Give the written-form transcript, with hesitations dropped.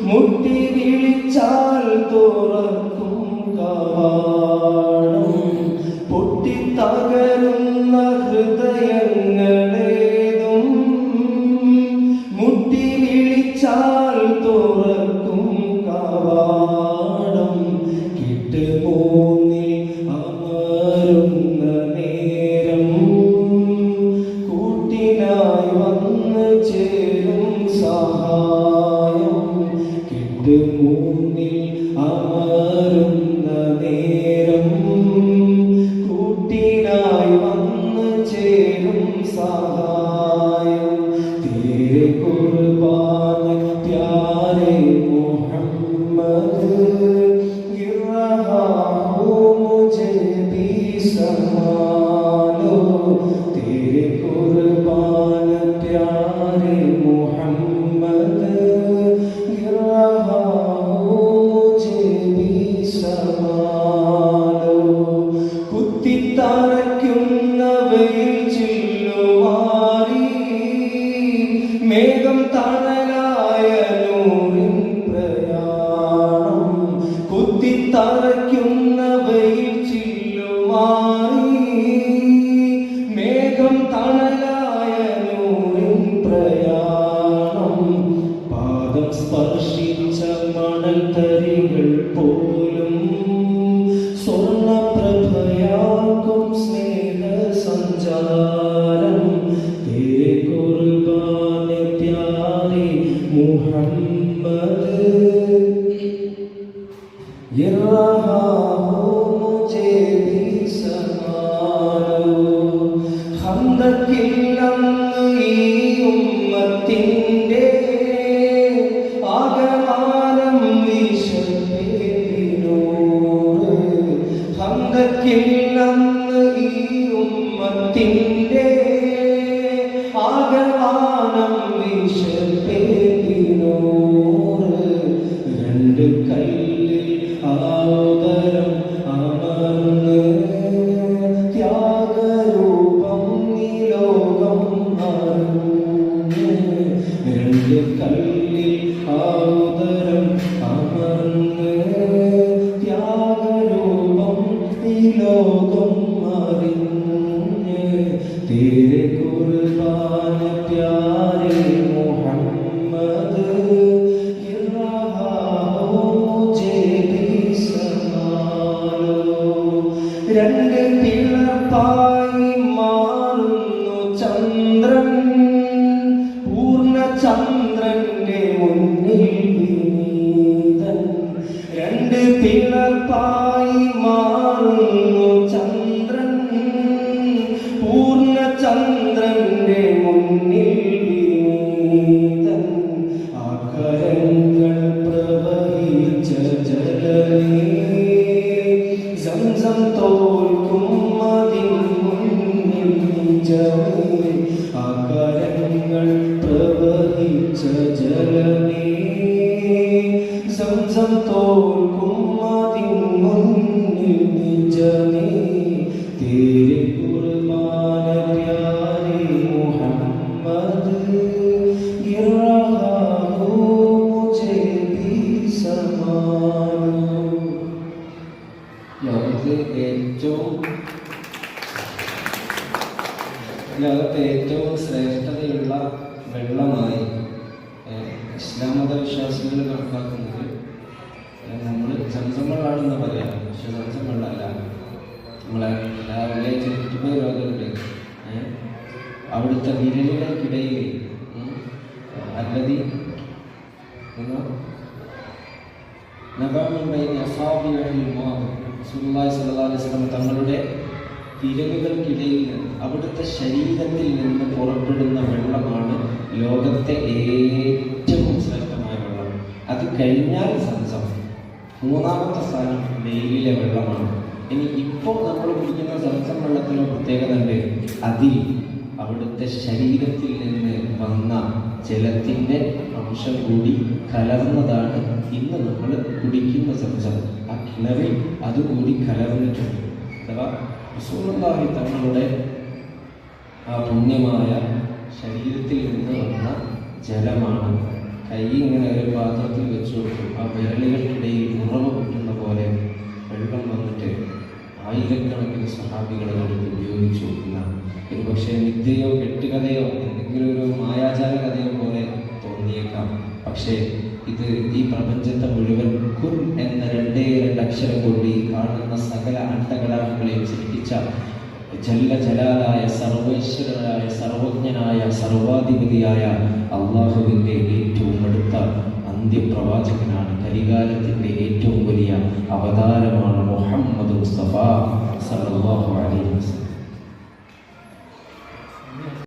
മുട്ടി വിളിച്ചാൽ തുറക്കും കവാടം പൊട്ടിത്തകരുന്ന ഹൃദയങ്ങളേതും മുട്ടി വിളിച്ചാൽ തുറക്കും കവാടം കിട്ടുമോന്നിൽ അമരുന്ന നേരം കൂട്ടിനായി വന്ന് ചേരും സഹായം കിട്ടുമോന്നിൽ അമരുന്ന നേരം കൂട്ടിനായി വന്ന് ചേരും സഹായം തേരെ കുർബാൻ പ്യാരെ മുഹമ്മദ് मुझे भी संभालो तेरे कुर्बान प्यारे मोहम्मद गिर रहा हूँ मुझे भी संभालो കുത്തിത്തറയ്ക്കുന്ന വെയിൽ ചില്ലുമാറി മേഘം തണലായ നൂറിൻ പ്രയാണം കുത്തിത്തറയ്ക്കുന്ന വെയിൽ ചില്ലുമാറി മേഘം തണലായ നൂറിൻ പ്രയാണം പാദം സ്പർശിച്ച മണൽ തരികൾ പോലും സ്വർണ്ണപ്രഭയാക്കും സ്നേഹ സഞ്ചാരം തേരെ കുർബാൻ പ്യാരെ മുഹമ്മദ് गिर रहा हूँ मुझे भी संभालो ഖന്ദക്കിലന്ന് ഈ ഉമ്മത്തിൻ്റെ ആകമാനം വിശപ്പേറിനൂറ് ഖന്ദക്കിലന്ന് ഈ ഉമ്മത്തിൻ്റെ ആകമാനം വിശപ്പേറിനൂറ് രണ്ട് കല്ലിൽ ആദരം അമർന്ന് ത്യാഗരൂപം ഈ ലോകം അറിഞ്ഞ് രണ്ട് കല്ലിൽ ആദരം അമർന്ന് ത്യാഗരൂപം ഈ ലോകം അറിഞ്ഞ് തേരെ കുർബാൻ പ്യാരെ മുഹമ്മദ് രണ്ട് പിളർപ്പായി മാറുന്നു ചന്ദ്രൻ പൂർണ്ണചന്ദ്രന്റെ മുന്നിൽ വിനീതൻ രണ്ട് പിളർപ്പായി മാറുന്നു ചന്ദ്രൻ പൂർണ്ണചന്ദ്രന്റെ മുന്നിൽ വിനീതൻ ആകരങ്ങൾ പ്രവഹിച്ച ജലനീ സംസം തോൽക്കും അതിൻ മുന്നിൽ നിജമേ ആകരങ്ങൾ പ്രവഹിച്ച ജലമേ സംസം തോൽക്കും അതിൻ മുന്നിൽ നിജമേ തേരെ കുർബാൻ പ്യാരെ മുഹമ്മദ് गिर रहा हूँ मुझे भी संभालो ലോകത്തെ ഏറ്റവും ശ്രേഷ്ഠതയുള്ള വെള്ളമായി ഇസ്ലാം മതവിശ്വാസികൾ കണക്കാക്കുന്നത് നമ്മൾ സംസം വെള്ളമാണെന്ന് പറയാം. പക്ഷെ സംസം വെള്ളമല്ല. നമ്മളെ എല്ലാ വെള്ളിയാഴ്ച കുട്ടിപ്പോ രോഗമുണ്ട്. അവിടുത്തെ വിരലുകൾക്കിടയിൽ അല്ലതി തങ്ങളുടെ വിരലുകൾക്കിടയിൽ അവിടുത്തെ ശരീരത്തിൽ നിന്ന് പുറപ്പെടുന്ന വെള്ളമാണ് ലോകത്തെ ഏറ്റവും ശ്രേഷ്ഠമായ വെള്ളം. അത് കഴിഞ്ഞാൽ സംസം. മൂന്നാമത്തെ സ്ഥാനം വെയിലിലെ വെള്ളമാണ്. ഇനി ഇപ്പോൾ നമ്മൾ കുടിക്കുന്ന സംസം വെള്ളത്തിനുള്ള പ്രത്യേകത ഉണ്ട്. അതിൽ അവിടുത്തെ ശരീരത്തിൽ നിന്ന് വന്ന ജലത്തിൻ്റെ അംശം കൂടി കലർന്നതാണ് ഇന്ന് നമ്മൾ കുടിക്കുന്ന സംസം. ആ കിണറിൽ അതുകൂടി കലർന്നിട്ടുണ്ട്. അഥവാ റസൂലുള്ളാഹി തങ്ങളുടെ ആ പുണ്യമായ ശരീരത്തിൽ നിന്ന് വന്ന ജലമാണ് കൈ ഇങ്ങനെ ഒരു പാത്രത്തിൽ വെച്ചു കൊടുക്കും. ആ വിരലുകൾക്കിടയിൽ ഉറവ് കിട്ടുന്ന പോലെ വെള്ളം വന്നിട്ട് ആയിരക്കണക്കിന് സ്വഹാബികൾ അതെടുത്ത് ഉപയോഗിച്ചു എന്നാണ്. ഒരു പക്ഷേ വിദ്യയോ കെട്ടുകഥയോ എന്തെങ്കിലും ഒരു മായാജാല കഥയോ പോലെ തോന്നിയേക്കാം. പക്ഷേ ഇത് ഈ പ്രപഞ്ചത്തെ മുഴുവൻ കുൻ എന്ന രണ്ടേ അക്ഷരം കൊണ്ട് ഈ കാണുന്ന സകല അണ്ടകടാഹങ്ങളെയും സൃഷ്ടിച്ച ജല്ല ജലാലായ സർവൈശ്വരനായ സർവജ്ഞനായ സർവാധിപതിയായ അള്ളാഹുവിൻ്റെ ഏറ്റവും അടുത്ത അന്ത്യപ്രവാചകനാണ്. കരികാലത്തിൻ്റെ ഏറ്റവും വലിയ അവതാരമാണ് മുഹമ്മദ് മുസ്തഫ സല്ലല്ലാഹു അലൈഹി വസല്ലം.